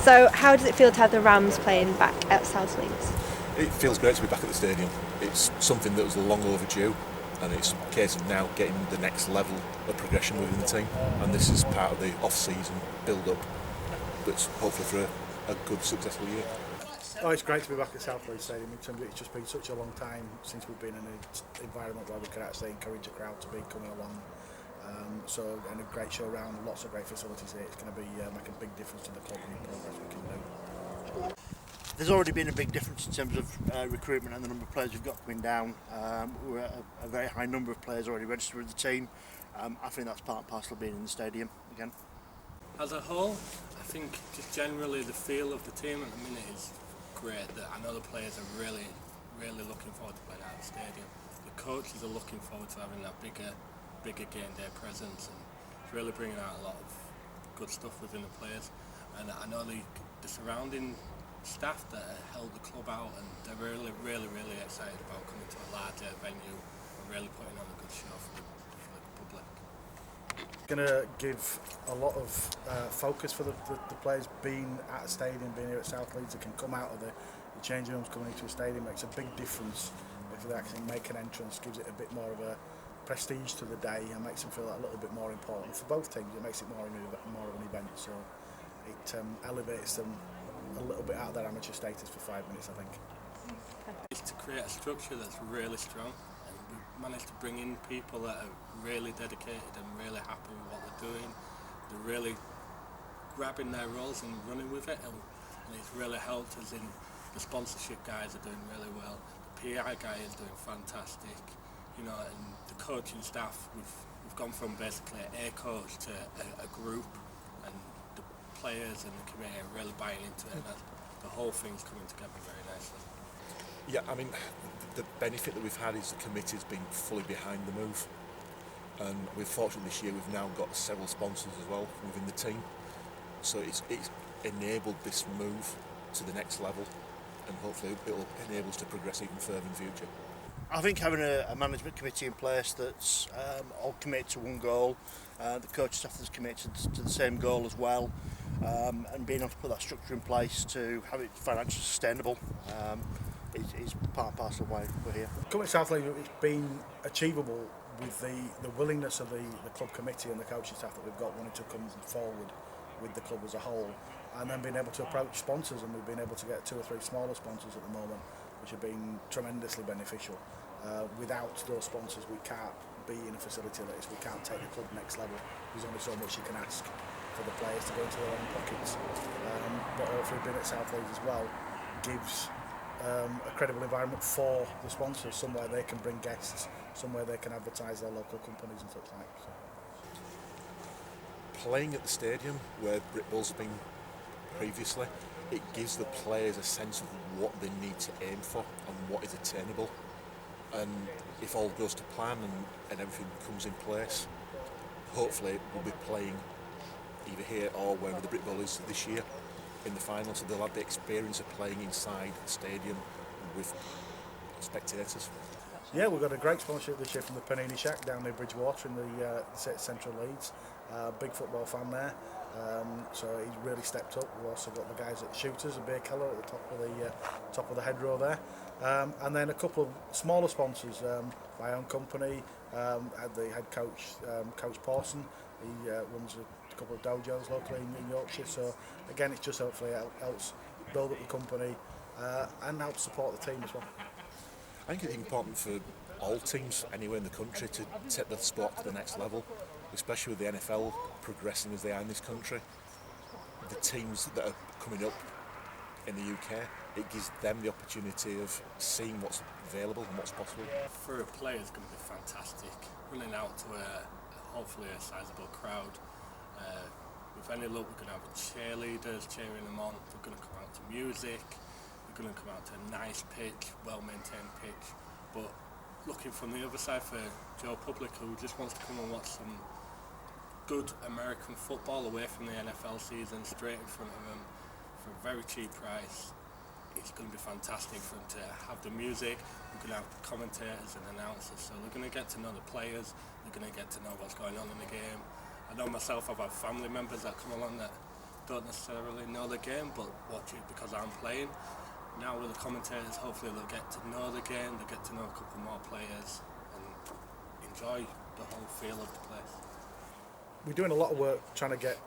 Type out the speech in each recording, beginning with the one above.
So how does it feel to have the Rams playing back at South Leeds? It feels great to be back at the stadium. It's something that was long overdue, and it's a case of now getting the next level of progression within the team. And this is part of the off-season build-up that's hopefully for a good, successful year. Oh, it's great to be back at South Leeds Stadium. It's just been such a long time since we've been in an environment where we can actually encourage a crowd to be coming along. And a great show around, lots of great facilities here. It's going to be make a big difference to the club and the progress we can do. There's already been a big difference in terms of recruitment and the number of players we've got coming down. We're at a very high number of players already registered with the team. I think that's part and parcel of being in the stadium again. As a whole, I think just generally the feel of the team at the minute is great. I know the players are really looking forward to playing out of the stadium. The coaches are looking forward to having that bigger game day presence, and it's really bringing out a lot of good stuff within the players. And I know the surrounding staff that held the club out, and they're really excited about coming to a larger venue and really putting on a good show for the public. Going to give a lot of focus for the players being at a stadium, being here at South Leeds. They can come out of the changing rooms, coming into a stadium. Makes a big difference if they actually make an entrance. Gives it a bit more of a prestige to the day and makes them feel a little bit more important for both teams. It makes it more of an event, so it elevates them a little bit out of their amateur status for 5 minutes, I think. It's to create a structure that's really strong, and we've managed to bring in people that are really dedicated and really happy with what they're doing. They're really grabbing their roles and running with it, and it's really helped us in the sponsorship guys are doing really well. The PI guy is doing fantastic. And the coaching staff, we've gone from basically a coach to a group, and the players and the committee are really buying into it, and the whole thing's coming together very nicely. Yeah, I mean, the benefit that we've had is the committee's been fully behind the move, and we're fortunate this year we've now got several sponsors as well within the team, so it's enabled this move to the next level, and hopefully it'll enable us to progress even further in the future. I think having a management committee in place that's all committed to one goal, the coaching staff that's committed to the same goal as well, and being able to put that structure in place to have it financially sustainable is part and parcel of why we're here. Coming to South Leeds, it's been achievable with the willingness of the club committee and the coaching staff that we've got wanting to come forward with the club as a whole, and then being able to approach sponsors, and we've been able to get 2 or 3 smaller sponsors at the moment, which have been tremendously beneficial. Without those sponsors, we can't be in a facility like this. We can't take the club next level. There's only so much you can ask for the players to go into their own pockets. But hopefully being at South Leeds as well gives a credible environment for the sponsors, somewhere they can bring guests, somewhere they can advertise their local companies and such like. So. Playing at the stadium where Britball's been previously, it gives the players a sense of what they need to aim for and what is attainable. And if all goes to plan and everything comes in place, hopefully we'll be playing either here or wherever the Britball is this year in the final, so they'll have the experience of playing inside the stadium with spectators. Yeah, we've got a great sponsorship this year from the Panini Shack down near Bridgewater in the central Leeds. Big football fan there, so he's really stepped up. We've also got the guys at Shooters, a beer keller at the top of the hedgerow there, and then a couple of smaller sponsors. My own company, the head coach, Coach Pawson. He runs a couple of dojos locally in Yorkshire. So again, it's just hopefully helps build up the company and help support the team as well. I think it's important for all teams anywhere in the country to take the sport to the next level, especially with the NFL progressing as they are in this country. The teams that are coming up in the UK, it gives them the opportunity of seeing what's available and what's possible. For a player, it's going to be fantastic. Running out to hopefully a sizable crowd. With any luck, we're going to have cheerleaders cheering them on. We're going to come out to music. We're going to come out to a nice pitch, well-maintained pitch. But looking from the other side for Joe Public, who just wants to come and watch some good American football away from the NFL season, straight in front of him for a very cheap price. It's going to be fantastic for them to have the music. We're going to have commentators and announcers, so they're going to get to know the players. They're going to get to know what's going on in the game. I know myself, I've had family members that come along that don't necessarily know the game but watch it because I'm playing. Now with the commentators, hopefully they'll get to know the game, they'll get to know a couple more players and enjoy the whole feel of the place. We're doing a lot of work trying to get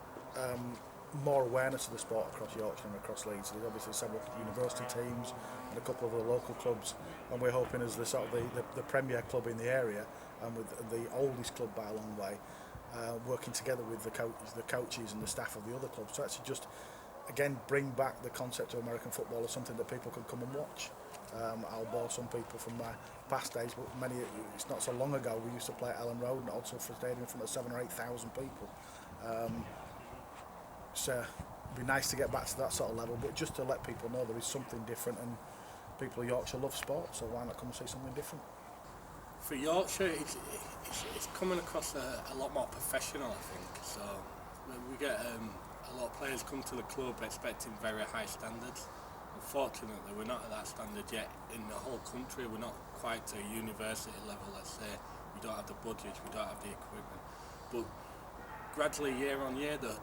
more awareness of the sport across Yorkshire and across Leeds. There's obviously several university teams and a couple of other local clubs, and we're hoping as the premier club in the area and with the oldest club by a long way, working together with the coaches and the staff of the other clubs to actually just again bring back the concept of American football as something that people can come and watch. I'll bore some people from my past days, but it's not so long ago we used to play at Ellen Road and also for stadium in front of 7,000 or 8,000 people. So it'd be nice to get back to that sort of level, but just to let people know there is something different, and people of Yorkshire love sport, so why not come and see something different? For Yorkshire, it's coming across a lot more professional, I think. So we get a lot of players come to the club expecting very high standards. Unfortunately, we're not at that standard yet in the whole country. We're not quite to university level, let's say. We don't have the budgets, we don't have the equipment. But gradually, year on year, the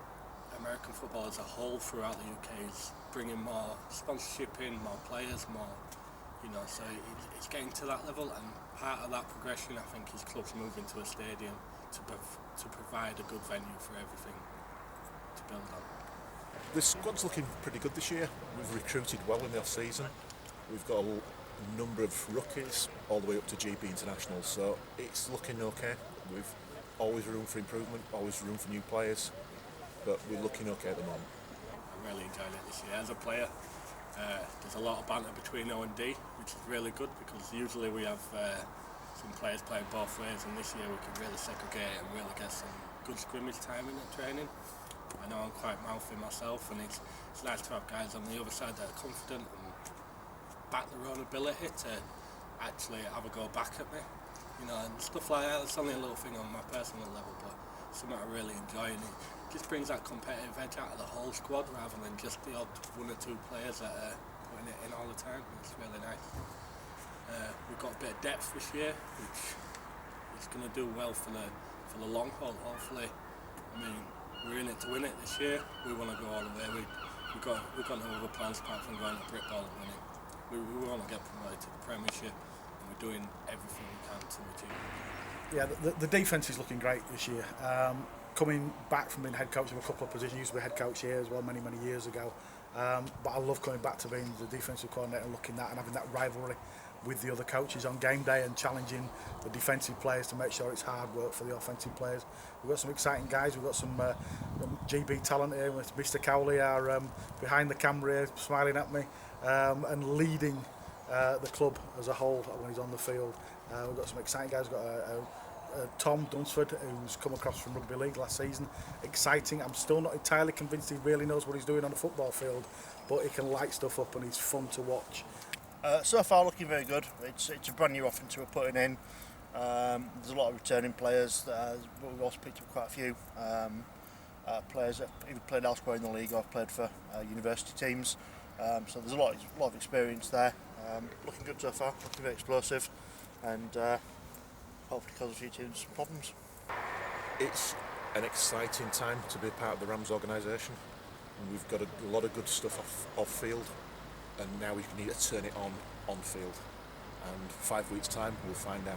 American football as a whole throughout the UK is bringing more sponsorship in, more players, more, so it's getting to that level, and part of that progression, I think, is clubs moving to a stadium to provide a good venue for everything to build on. The squad's looking pretty good this year. We've recruited well in the off-season. We've got a number of rookies all the way up to GB International, so it's looking okay. We've always room for improvement, always room for new players, but we're looking okay at the moment. I'm really enjoying it this year as a player. There's a lot of banter between O and D, which is really good because usually we have some players playing both ways, and this year we can really segregate and really get some good scrimmage time in the training. I know I'm quite mouthy myself, and it's nice to have guys on the other side that are confident and back their own ability to actually have a go back at me. And stuff like that. It's only a little thing on my personal level, but something I really enjoy, and it just brings that competitive edge out of the whole squad rather than just the odd one or two players that are putting it in all the time. It's really nice. We've got a bit of depth this year, which is going to do well for the long haul, hopefully. I mean, we're in it to win it this year. We want to go all the way. We've got no other plans apart from going to Brick Ball and winning. We want to get promoted to the Premiership, and we're doing everything we can to achieve it. Yeah, the defence is looking great this year. Coming back from being head coach of a couple of positions, used to be head coach here as well many years ago. But I love coming back to being the defensive coordinator and looking at and having that rivalry with the other coaches on game day and challenging the defensive players to make sure it's hard work for the offensive players. We've got some exciting guys. We've got some GB talent here with Mr. Cowley, our behind the camera here, smiling at me and leading the club as a whole when he's on the field. We've got some exciting guys. We've got Tom Dunsford, who's come across from Rugby League last season. Exciting. I'm still not entirely convinced he really knows what he's doing on a football field, but he can light stuff up and he's fun to watch. So far looking very good. It's a brand new offensive we're putting in. There's a lot of returning players, but we've also picked up quite a few players that either played elsewhere in the league or played for university teams. So there's a lot of experience there. Looking good so far, looking very explosive, and hopefully cause a few teams some problems. It's An exciting time to be part of the Rams organisation. We've got a lot of good stuff off field, and now we need to turn it on field. And 5 weeks' time, we'll find out.